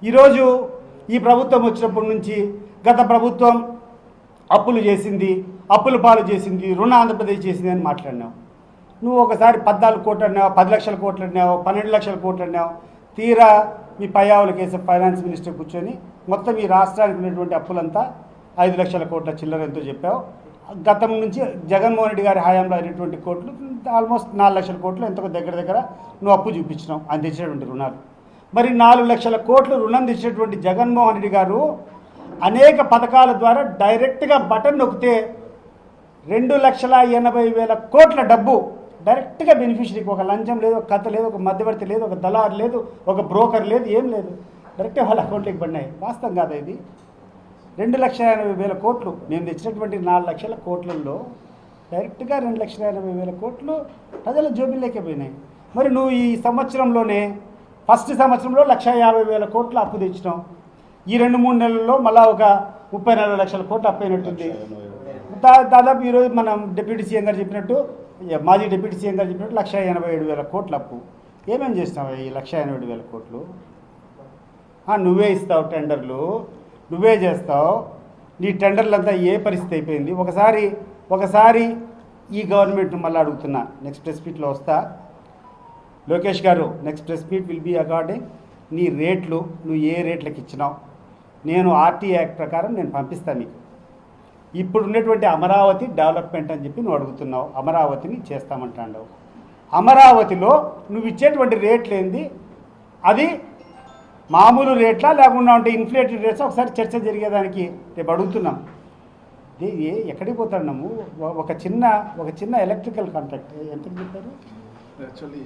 ఈరోజు ఈ ప్రభుత్వం వచ్చినప్పటి నుంచి గత ప్రభుత్వం అప్పులు చేసింది, అప్పుల పాలు చేసింది, రుణ ఆంధ్రప్రదేశ్ చేసింది అని మాట్లాడినావు. నువ్వు ఒకసారి 14 కోట్లు అన్నావు, 10 లక్షల కోట్లు అన్నావు, 12 లక్షల కోట్లు అన్నావు. తీరా మీ పయ్యావుల కేసు ఫైనాన్స్ మినిస్టర్ కూర్చొని మొత్తం ఈ రాష్ట్రానికి ఉన్నటువంటి అప్పులంతా 5 లక్షల కోట్ల చిల్లర ఎంతో చెప్పావు. గతం నుంచి జగన్మోహన్ రెడ్డి గారి హయాంలో అయినటువంటి కోట్లు ఆల్మోస్ట్ 4 లక్షల కోట్లు ఎంతో దగ్గర నువ్వు అప్పు చూపించినావు ఆయన తెచ్చినటువంటి రుణాలు. మరి 4 లక్షల కోట్లు రుణం తెచ్చినటువంటి జగన్మోహన్ రెడ్డి గారు అనేక పథకాల ద్వారా డైరెక్ట్గా బటన్ నొక్కితే 2,80,000 కోట్ల డబ్బు డైరెక్ట్గా బెనిఫిషరీకి, ఒక లంచం లేదు, ఒక కథ లేదు, ఒక మధ్యవర్తి లేదు, ఒక దళారు లేదు, ఒక బ్రోకర్ లేదు, ఏం లేదు, డైరెక్ట్గా వాళ్ళ అకౌంట్లోకి పడినాయి. వాస్తవం కాదా ఇది? 2,80,000 కోట్లు మేము తెచ్చినటువంటి 4 లక్షల కోట్లలో డైరెక్ట్గా 2,80,000 కోట్లు ప్రజల జోబిల్లోకే పోయినాయి. మరి నువ్వు ఈ సంవత్సరంలోనే ఫస్ట్ సంవత్సరంలో 1,50,000 కోట్లు అప్పు తెచ్చినావు. ఈ 2-3 నెలల్లో మళ్ళీ ఒక 34 లక్షల కోట్లు అప్పు అయినట్టుంది. దాదాపు ఈరోజు మనం డిప్యూటీ సీఎం గారు చెప్పినట్టు, మాజీ డిప్యూటీ సీఎం గారు చెప్పినట్టు 1,87,000 కోట్ల అప్పు. ఏమేమి చేసినావు ఈ 1,87,000 కోట్లు? నువ్వే ఇస్తావు టెండర్లు, నువ్వే చేస్తావు. నీ టెండర్లంతా ఏ పరిస్థితి అయిపోయింది? ఒకసారి ఈ గవర్నమెంట్ మళ్ళీ అడుగుతున్నా, నెక్స్ట్ ప్రెస్ మీట్లో వస్తా. లోకేష్ గారు, next press meet will be according నీ రేట్లు, నువ్వు ఏ రేట్లకు ఇచ్చినావు నేను ఆర్టీ యాక్ట్ ప్రకారం నేను పంపిస్తాను మీకు. ఇప్పుడు ఉన్నటువంటి అమరావతి డెవలప్మెంట్ అని చెప్పి నువ్వు అడుగుతున్నావు, అమరావతిని చేస్తామంటావు. అమరావతిలో నువ్వు ఇచ్చేటువంటి రేట్లు ఏంది? అది మామూలు రేట్లా లేకుండా ఉంటే ఇన్ఫ్లేటెడ్ రేట్స్? ఒకసారి చర్చ జరిగేదానికి రేపు అడుగుతున్నాం. ఎక్కడికి పోతున్నాము? ఒక చిన్న ఎలక్ట్రికల్ కాంట్రాక్ట్ ఎంత చెప్పారు? యాక్చువల్లీ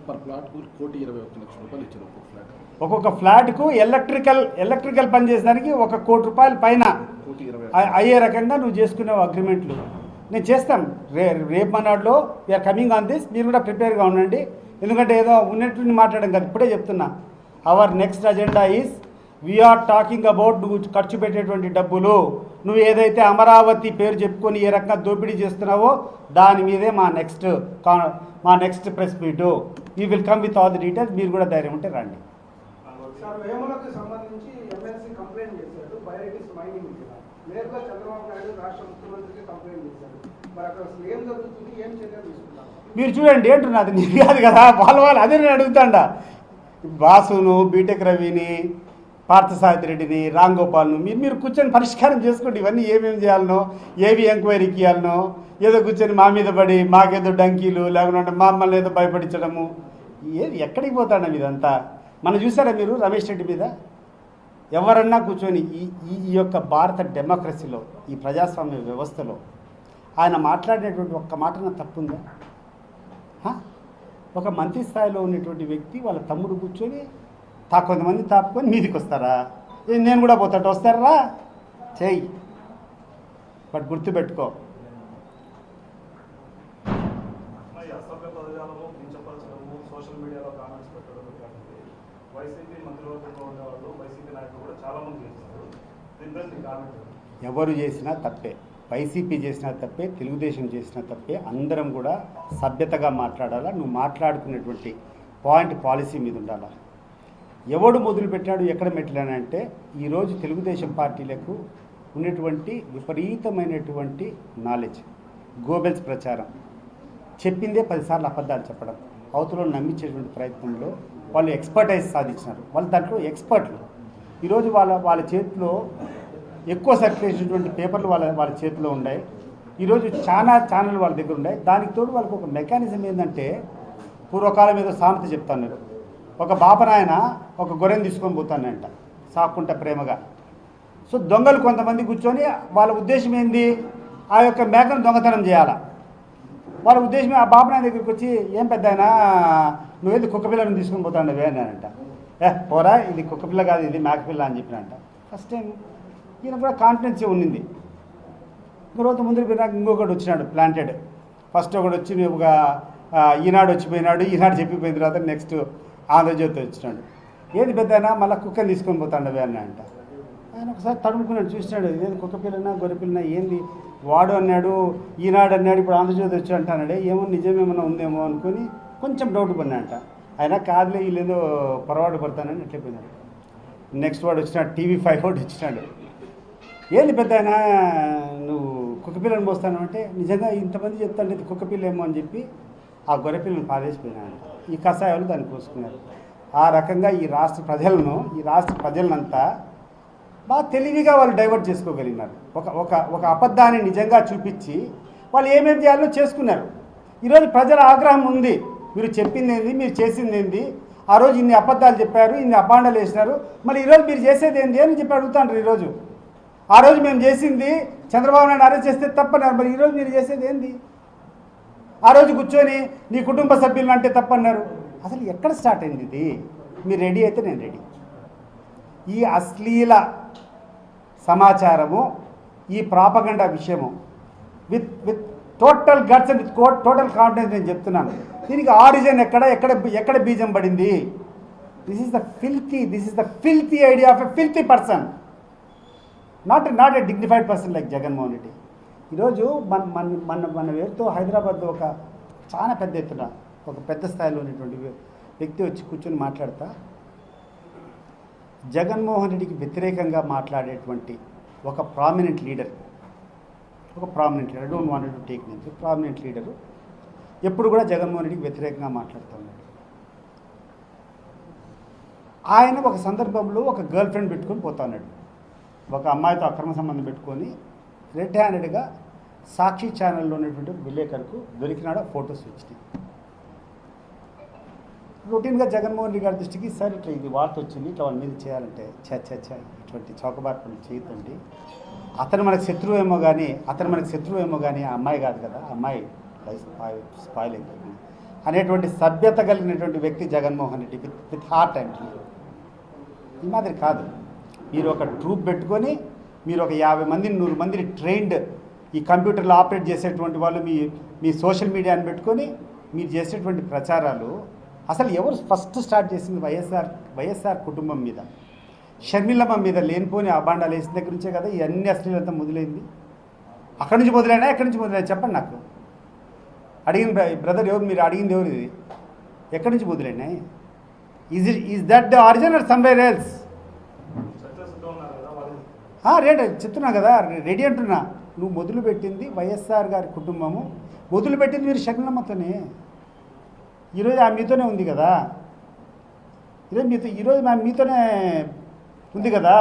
పర్ ప్లాట్ 1,21 లక్షల రూపాయలు ఇచ్చారు ఒక్కొక్క ఫ్లాట్. ఒక్కొక్క ఫ్లాట్కు ఎలక్ట్రికల్ పని చేసేదానికి 1 కోటి రూపాయల పైన అయ్యే రకంగా నువ్వు చేసుకునేవు అగ్రిమెంట్లు. నేను చేస్తాం రేపు మనాడులో వీఆర్ కమింగ్ ఆన్ దిస్. మీరు కూడా ప్రిపేర్గా ఉండండి. ఎందుకంటే ఏదో ఉన్నట్టు మాట్లాడడం కాదు, ఇప్పుడే చెప్తున్నా. Our next agenda is we are talking about నువ్వు ఖర్చు పెట్టేటువంటి డబ్బులు, నువ్వు ఏదైతే అమరావతి పేరు చెప్పుకొని ఏ రకంగా దోపిడీ చేస్తున్నావో దాని మీదే మా next press meet. We will come with all the details. మీరు కూడా ధైర్యం ఉంటే రండి. మీరు చూడండి ఏంటున్నది, నీకు కాదు కదా, వాళ్ళు అదే నేను అడుగుతాండా. వాసును, బీటెక్ రవిని, పార్థసారథి రెడ్డిని, రామ్ గోపాల్ను మీరు కూర్చొని పరిష్కారం చేసుకోండి. ఇవన్నీ ఏమేమి చేయాలనో, ఏవి ఎంక్వైరీకి ఇవ్వాలనో, ఏదో కూర్చొని మా మీద పడి మాకేదో డంకీలు లేకుండా మమ్మల్ని ఏదో భయపడించడము, ఏది ఎక్కడికి పోతాడం ఇదంతా? మనం చూసారా మీరు రమేష్ రెడ్డి మీద? ఎవరన్నా కూర్చొని ఈ యొక్క భారత డెమోక్రసీలో, ఈ ప్రజాస్వామ్య వ్యవస్థలో ఆయన మాట్లాడినటువంటి ఒక్క మాటన తప్పుందా? ఒక మంత్రి స్థాయిలో ఉన్నటువంటి వ్యక్తి వాళ్ళ తమ్ముడు కూర్చొని కొంతమంది తాపుకొని మీదికి వస్తారా? నేను కూడా పోతాడు, వస్తారా? చెయ్యి, బట్ గుర్తుపెట్టుకో. సోషల్ మీడియాలో కామెంట్స్ పెట్టడం, వైసీపీ మంత్రివర్గంలో ఉండేవాళ్ళు, వైసీపీ నాయకులు కూడా చాలా మంది చేస్తున్నారు. దీనిపై కామెంట్ ఎవరు చేసినా తప్పే, వైసీపీ చేసినా తప్పే, తెలుగుదేశం చేసినా తప్పే. అందరం కూడా సభ్యతగా మాట్లాడాలా. నువ్వు మాట్లాడుకునేటువంటి పాలసీ మీద ఉండాలా. ఎవడు మొదలుపెట్టాడు, ఎక్కడ మెట్లానంటే ఈరోజు తెలుగుదేశం పార్టీలకు ఉన్నటువంటి విపరీతమైనటువంటి నాలెడ్జ్, గోబెల్స్ ప్రచారం, చెప్పిందే 10 సార్లు అబద్ధాలు చెప్పడం, అవతలో నమ్మించేటువంటి ప్రయత్నంలో వాళ్ళు ఎక్స్పర్టైజ్ సాధించినారు. వాళ్ళు దాంట్లో ఎక్స్పర్ట్లు. ఈరోజు వాళ్ళ చేతిలో ఎక్కువ సర్క్యులేషన్ పేపర్లు వాళ్ళ చేతిలో ఉన్నాయి. ఈరోజు చాలా ఛానల్ వాళ్ళ దగ్గర ఉన్నాయి. దానికి తోడు వాళ్ళకి ఒక మెకానిజం ఏంటంటే, పూర్వకాలం ఏదో సామెత చెప్తాను, ఒక బాపనాయన ఒక గొర్రెని తీసుకొని పోతానంట సాక్కుంటా ప్రేమగా. సో దొంగలు కొంతమంది కూర్చొని వాళ్ళ ఉద్దేశం ఏంది, ఆ యొక్క మేకను దొంగతనం చేయాలా. వాళ్ళ ఉద్దేశం ఆ బాపనాయన దగ్గరికి వచ్చి, ఏం పెద్ద అయినా నువ్వేది కుక్కపిల్లను తీసుకొని పోతాండవే అన్నానంట. పోరా, ఇది కుక్కపిల్ల కాదు, ఇది మేకపిల్ల అని చెప్పినంట. ఫస్ట్ టైం ఈయన కూడా కాన్ఫిడెన్సీ ఉన్నింది. రోజు ముందు ఇంకొకటి వచ్చినాడు ప్లాంటెడ్. ఫస్ట్ ఒకటి వచ్చి ఒక ఈనాడు వచ్చిపోయినాడు, ఈనాడు చెప్పిపోయిన తర్వాత నెక్స్ట్ ఆంధ్రజ్యోతి వచ్చినాడు. ఏది పెద్దనా మళ్ళీ కుక్కని తీసుకొని పోతాండవే అన్నాడంట. ఆయన ఒకసారి తడుముకున్నాడు, చూసినాడు, ఇదేది కుక్క పిల్లనా గొర్రెపిల్లనా ఏంది, వాడు అన్నాడు, ఈనాడు అన్నాడు, ఇప్పుడు ఆంధ్రజ్యోతి వచ్చి అంటాడే, ఏమో నిజమేమన్నా ఉందేమో అనుకొని కొంచెం డౌట్ పడినాడంట. అయినా కాదులే వీళ్ళేదో పొరపాటు పడతానని ఎట్లా పోయినారు. నెక్స్ట్ వాడు వచ్చినాడు, TV5 వాడు వచ్చినాడు. ఏంది పెద్ద ఆయన నువ్వు కుక్కపిల్లని మోస్తాను అంటే, నిజంగా ఇంతమంది చెప్తాను లేదు కుక్కపిల్ల ఏమో అని చెప్పి ఆ గొర్రెపిల్లని పారేసిపోయినాడు. ఈ కషాయాలు దాన్ని కోసుకున్నారు. ఆ రకంగా ఈ రాష్ట్ర ప్రజలనంతా బాగా తెలివిగా వాళ్ళు డైవర్ట్ చేసుకోగలిగినారు. ఒక అబద్ధాన్ని నిజంగా చూపించి వాళ్ళు ఏమేమి చేయాలో చేసుకున్నారు. ఈరోజు ప్రజల ఆగ్రహం ఉంది. మీరు చెప్పింది ఏంది, మీరు చేసింది ఏంది, ఆ రోజు ఇన్ని అబద్ధాలు చెప్పారు, ఇన్ని అబాండాలు వేసినారు, మళ్ళీ ఈరోజు మీరు చేసేది ఏంది అని చెప్పి అడుగుతాండ్రు. ఈరోజు ఆ రోజు మేము చేసింది చంద్రబాబు నాయుడు అరెస్ట్ చేస్తే తప్పన్నారు, మరి ఈరోజు మీరు చేసేది ఏంది? ఆ రోజు కూర్చొని నీ కుటుంబ సభ్యులను అంటే తప్పన్నారు. అసలు ఎక్కడ స్టార్ట్ అయింది ఇది? మీరు రెడీ అయితే నేను రెడీ. ఈ అశ్లీల సమాచారము, ఈ ప్రాపగండా విషయము with total guts and with total confidence నేను చెప్తున్నాను. దీనికి ఆరిజిన్ ఎక్కడ బీజం పడింది? This is the filthy idea of a filthy person, not a dignified person like Jaganmohan Reddy. ఈరోజు మన వేరుతో హైదరాబాద్లో ఒక చాలా పెద్ద ఎత్తున ఒక పెద్ద స్థాయిలో ఉన్నటువంటి వ్యక్తి వచ్చి కూర్చొని మాట్లాడతా జగన్మోహన్ రెడ్డికి వ్యతిరేకంగా మాట్లాడేటువంటి ఒక prominent leader, I don't want to take names, prominent leader ఎప్పుడు కూడా జగన్మోహన్ రెడ్డికి వ్యతిరేకంగా మాట్లాడుతూ ఉన్నాడు. ఆయన ఒక సందర్భంలో ఒక గర్ల్ ఫ్రెండ్ పెట్టుకొని పోతా ఉన్నాడు. ఒక అమ్మాయితో అక్రమ సంబంధం పెట్టుకొని రెడ్ హ్యాండెడ్గా సాక్షి ఛానల్లో ఉన్నటువంటి విలేకరుకు దొరికినాడు. ఫొటోస్ వచ్చినాయి. రొటీన్గా జగన్మోహన్ రెడ్డి గారి దృష్టికి సార్ ఇట్లా ఇది వార్త వచ్చింది, ఇట్లా వాళ్ళ మీద చేయాలంటే ఇటువంటి చౌకబాటు పనులు చేయొద్దండి. అతను మనకు శత్రువు ఏమో కానీ ఆ అమ్మాయి కాదు కదా, ఆ అమ్మాయి లైఫ్ స్పాయిల్ అయిపోయింది అనేటువంటి సభ్యత కలిగినటువంటి వ్యక్తి Jaganmohan Reddy. With heart and ఈ మాదిరి కాదు. మీరు ఒక ట్రూప్ పెట్టుకొని మీరు ఒక 50 మందిని 100 మందిని ట్రైన్డ్ ఈ కంప్యూటర్లో ఆపరేట్ చేసేటువంటి వాళ్ళు మీ సోషల్ మీడియాని పెట్టుకొని మీరు చేసేటువంటి ప్రచారాలు అసలు ఎవరు ఫస్ట్ స్టార్ట్ చేసింది? వైఎస్ఆర్ కుటుంబం మీద, షర్మిలమ్మ మీద లేనిపోని అబాండాలు వేసిన దగ్గర నుంచే కదా ఇవన్నీ అశ్లీలత మొదలైంది. అక్కడి నుంచి మొదలైనా ఎక్కడి నుంచి మొదలైనా చెప్పండి నాకు. అడిగిన బ్రదర్ ఎవరు, మీరు అడిగింది ఎవరు? ఇది ఎక్కడి నుంచి మొదలైనాయి? Is that the origin or somewhere else? Ready చెప్తున్నా కదా, రెడీ అంటున్నా. నువ్వు మొదలుపెట్టింది వైఎస్ఆర్ గారి కుటుంబము, మొదలుపెట్టింది మీరు షర్మిలమ్మతోనే. ఈరోజు ఆమె మీతోనే ఉంది కదా, ఈరోజు ఆమె మీతోనే ఉంది కదా.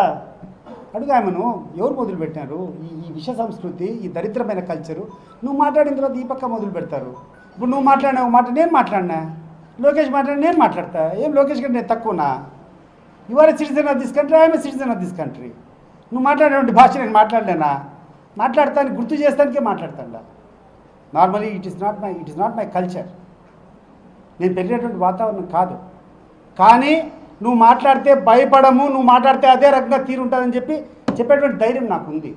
అడుగు ఆమెను, ఎవరు మొదలుపెట్టినారు ఈ విష సంస్కృతి, ఈ దరిద్రమైన కల్చరు? నువ్వు మాట్లాడిన తర్వాత ఈ పక్క మొదలు పెడతారు. ఇప్పుడు నువ్వు మాట్లాడినావు మాట నేను మాట్లాడినా, లోకేష్ మాట్లాడి నేను మాట్లాడతా. ఏం లోకేష్ కంటే నేను తక్కువనా? You are a citizen of this country, I'm a citizen of this country. నువ్వు మాట్లాడేటువంటి భాష నేను మాట్లాడలేనా? మాట్లాడతాను, గుర్తు చేస్తానికే మాట్లాడతాను. Normally it is not my culture. నేను పెరిగినటువంటి వాతావరణం కాదు. కానీ నువ్వు మాట్లాడితే భయపడము, నువ్వు మాట్లాడితే అదే రకంగా తీరుంటుందని చెప్పేటువంటి ధైర్యం నాకు ఉంది.